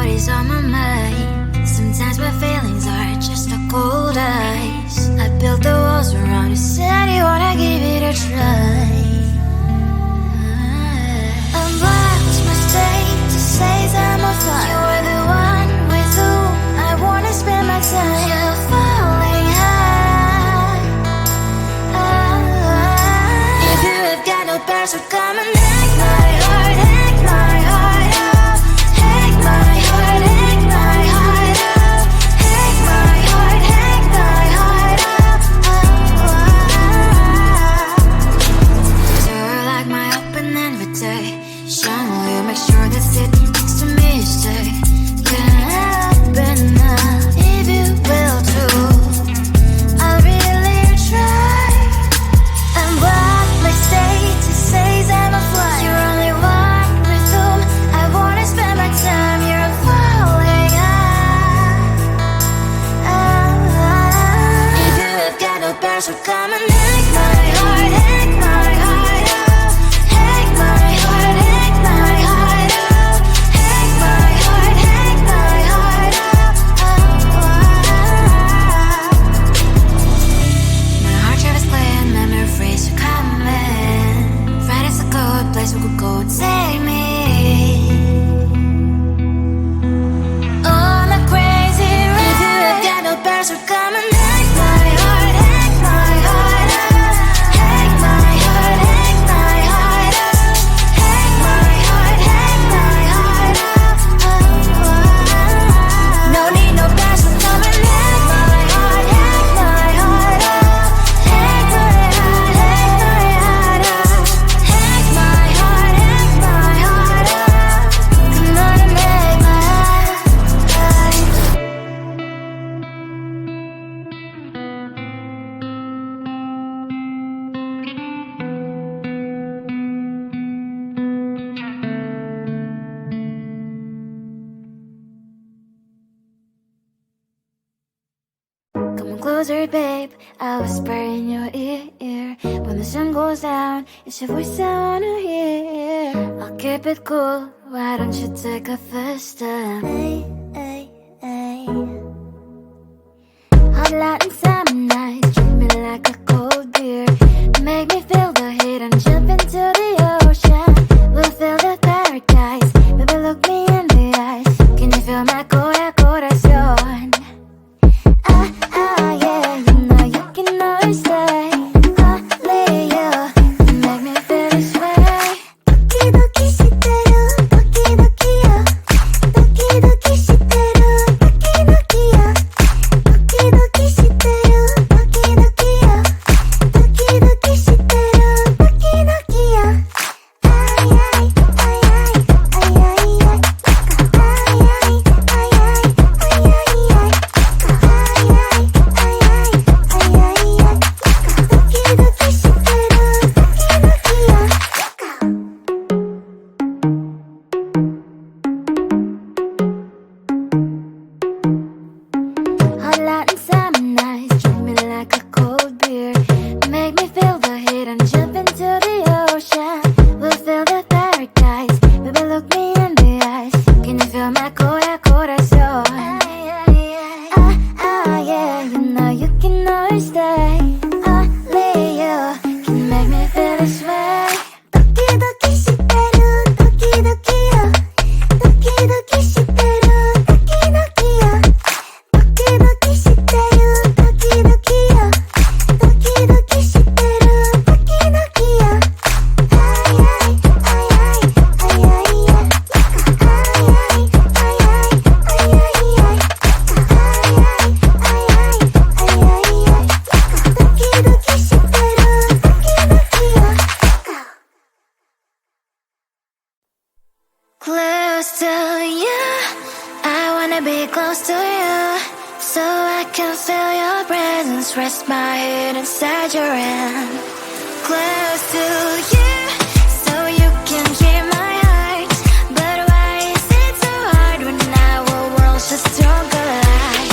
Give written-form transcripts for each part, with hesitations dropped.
what is on my mind. Sometimes my feelings are just a cold ice. I built the walls around you, said you wanna give it a try. I'm lost, mistake to say I'm a fly. You were the one with whom I wanna spend my time. You're falling high. If you have got no past, so come and hack my heart, hack my heart out. Hack my heart, hack my heart out. Hack my heart, hack my heart out. You're like my open invitation. Will you make sure that sitting next to me you stay? Can happen now, if you will too. I'll really try. And what my state to say I'm a fly. You're only one with whom I wanna spend my time. You're falling high. If you have got no past, so come and hack my heart, hack my heart out. Hack my heart, hack my heart out. Hack my heart, hack my heart out. My heart travels playing memories are coming. Friday's a good place we could go and take me on a crazy ride. If you have got no past, so come and hack my heart, hack my heart out. Hack my heart, hack my heart out. Hack my heart, hack my heart out. No need no past, so come and hack my heart, hack my heart out. Hack my heart, hack my heart out. Hack my heart, hack my heart out. Come on and make my heart. Come closer, babe, I'll whisper in your ear. When the sun goes down, it's your voice I wanna hear. I'll keep it cool, why don't you take a first step? Hey, hey, hey. Hot Latin summer nights, treat me like a cold beer. Make me feel the heat and jump into the ocean. We'll feel the paradise, baby look me in the eyes. Can you feel my corazón? Yeah, you know you can always stay. Only you can make me feel this way. Doki doki shiteru, doki doki yo. Doki doki shiteru, doki doki yo. Doki doki shiteru, doki doki yo. Doki doki shiteru, doki doki yo. Ay ay ay ay ay ay ay. Ay ay ay ay ay ay ay. Hot Latin summer nights, treat me like a cold beer. Make me feel the heat and jump into the ocean. We'll feel the paradise, baby look me in the eyes. Can you feel my corazón? Yeah, you know you can always stay. Only you can make me feel this way. Doki doki shiteru, doki doki yo. Doki doki shiteru, doki doki yo. Doki doki shiteru, doki doki yo. Doki doki shiteru, doki doki yo. Ay ay ay ay ay ay ay. Ay ay ay ay ay ay ay. Close to you, I wanna be close to you, so I can feel your presence, rest my head inside your hand. Close to you, so you can hear my heart. But why is it so hard when our worlds just don't collide?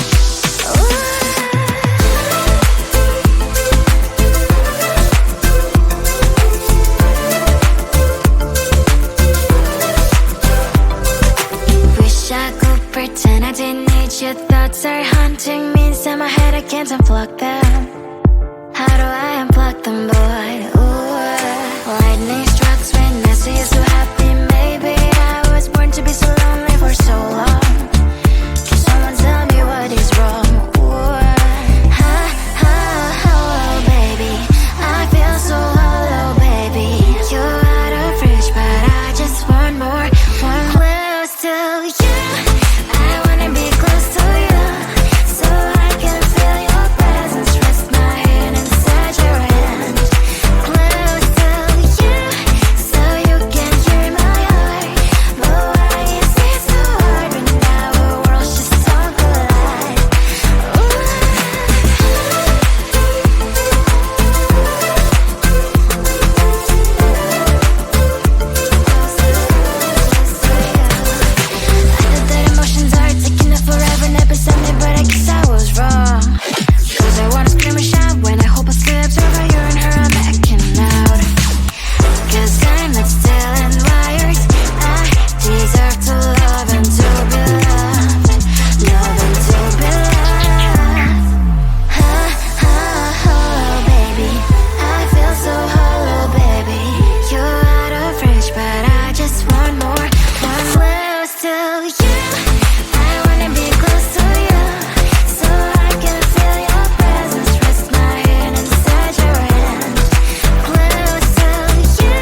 Wish I could pretend I didn't need your thoughts are haunting me inside my head, I can't unplug them. How do I unplug them, boy? Ooh, lightning strikes when I see you so happy. Maybe I was born to be so lonely for so long. Can someone tell me what is wrong? Ooh, oh, baby, I feel so hollow, baby. You're out of reach, but I just want more, one close to you. I wanna be close to you, so I can feel your presence. Rest my hand inside your hand. Close to you, so you can hear my heart. But why is it so hard when our worlds just don't collide? I know that emotions are taking up forever, never beside me, but I guess I was wrong. Cause I wanna scream and shout when I hope I slips over you and her, I'm backing out. Cause I'm not still and wired. I deserve to love and to be loved. Love and to be loved. Oh, baby, I feel so hollow, baby. You're out of reach, but I just want more, one close to you. I wanna be close to you, so I can feel your presence. Rest my hand inside your hand. Close to you,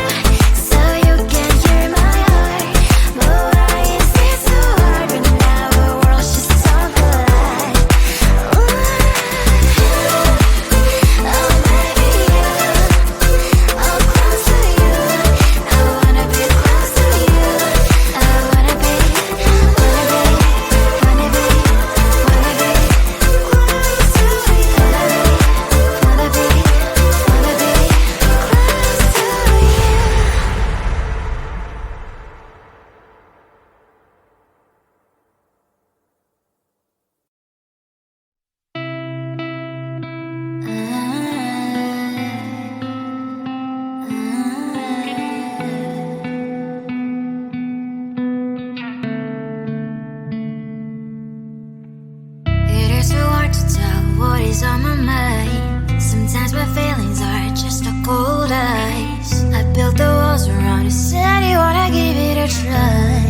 so you can hear my heart. But why is it so hard when our worlds just don't collide? Oh, baby, oh, close to you. I wanna be close to you. I wanna be It is so hard to tell what is on my mind. Sometimes my feelings are just a cold ice. I built the walls around you, said you wanna give it a try.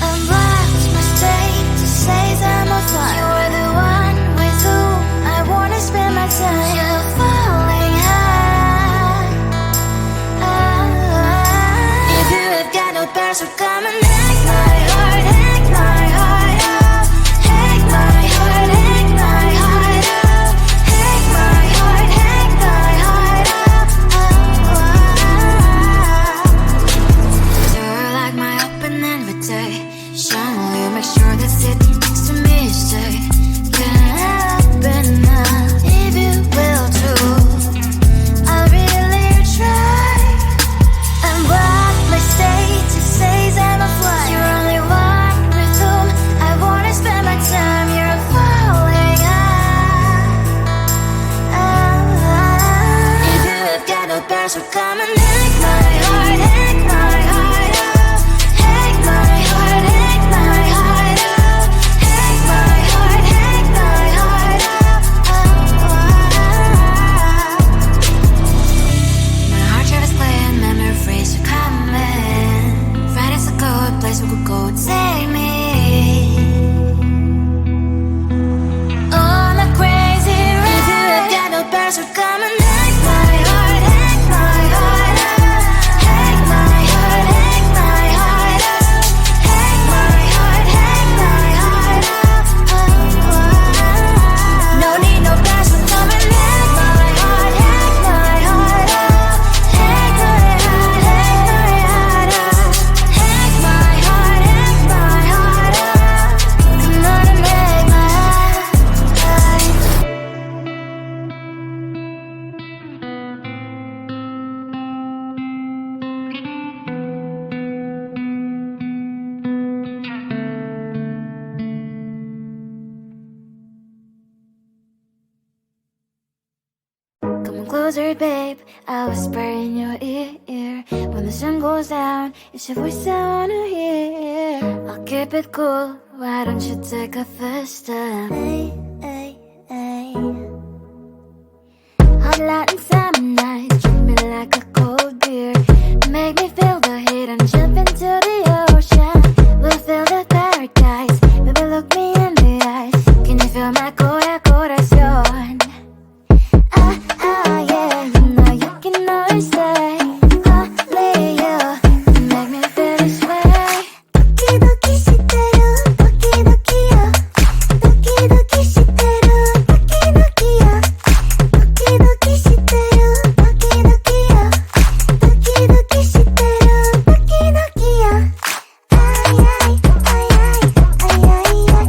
I'm lost, my state to say I'm a fly. You are the one with whom I wanna spend my time. You're falling high. If you have got no parents, so come and take my heart, take my heart out. Take my heart, take my heart out. Take my heart, take my heart out. You're like my open invitation. Will you make sure that sitting next to me is safe? Can I open up if you will too? I'll really try. And what my state to say I'm a fly. You're only one with whom I wanna spend my time. You're falling high. If you have got no parents, so come and take my heart, take my heart out. Take my heart, take my heart out. Take my heart, take my heart out. My heart travels playing memories are coming. Friday's a good place we could go, take me. On a crazy ride. If you have got no parents, so come and take my heart, take my heart out. Take my heart, take my heart out. Take my heart, take my heart out. No need no parents, so come and take my heart, take my heart out. Take my heart, take my heart out. Take my heart, take my heart out. Come on and make my heart. Come closer, babe. I'll whisper in your ear. When the sun goes down, it's your voice I wanna hear. I'll keep it cool. Why don't you take a first step? Hey, hey, hey. Hot Latin summer nights, treat me like a cold beer. Make me feel the heat and jump into the ocean. We'll feel the paradise. Baby, look me in the eyes. Can you feel my corazón? Yeah, you know you can always stay. Only you can make me feel this way. Doki doki shiteru, doki doki yo. Doki doki shiteru, doki doki yo. Doki doki shiteru, doki doki yo. Doki doki shiteru, doki doki yo. Ay ay ay ay ay ay ay.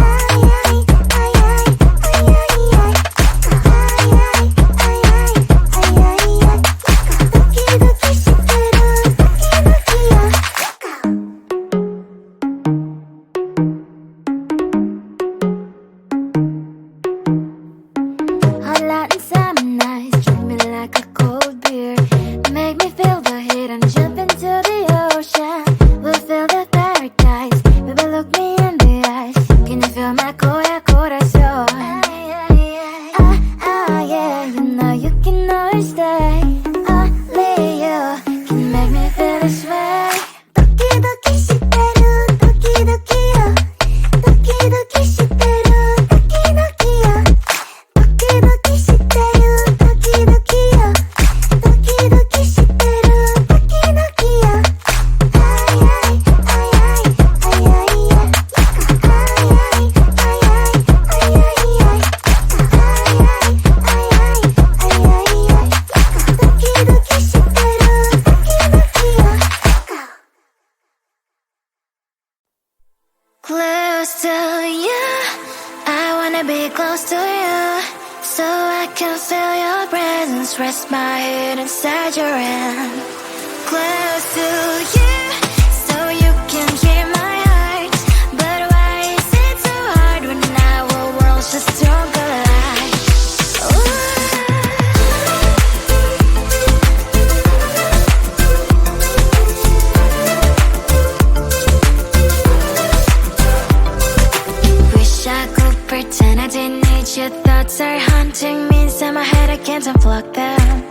Ay ay ay ay ay ay ay. Hot Latin summer nights, treat me like a cold beer. Make me feel the heat and jump into the ocean. We'll feel the paradise. Baby, look me in the eyes. Can you feel my corazón? Yeah, you know you can always stay. Only you can make me feel this way. Doki doki shiteru, doki doki yo. Doki doki shiteru, doki doki yo. Doki doki shiteru, doki doki yo. Doki doki shiteru, doki doki yo. Ay ay ay ay ay ay ay. Ay ay ay ay ay ay ay. Ay ay ay ay ay ay ay. Doki doki shiteru, doki doki yo. Close to you, I wanna be close to you, so I can feel your presence. Rest my head inside your hand. Close to you, so you can hear my heart. But why is it so hard when our worlds just don't collide? Wish I could pretend I didn't need your thoughts are haunting me inside my head. I can't unplug them.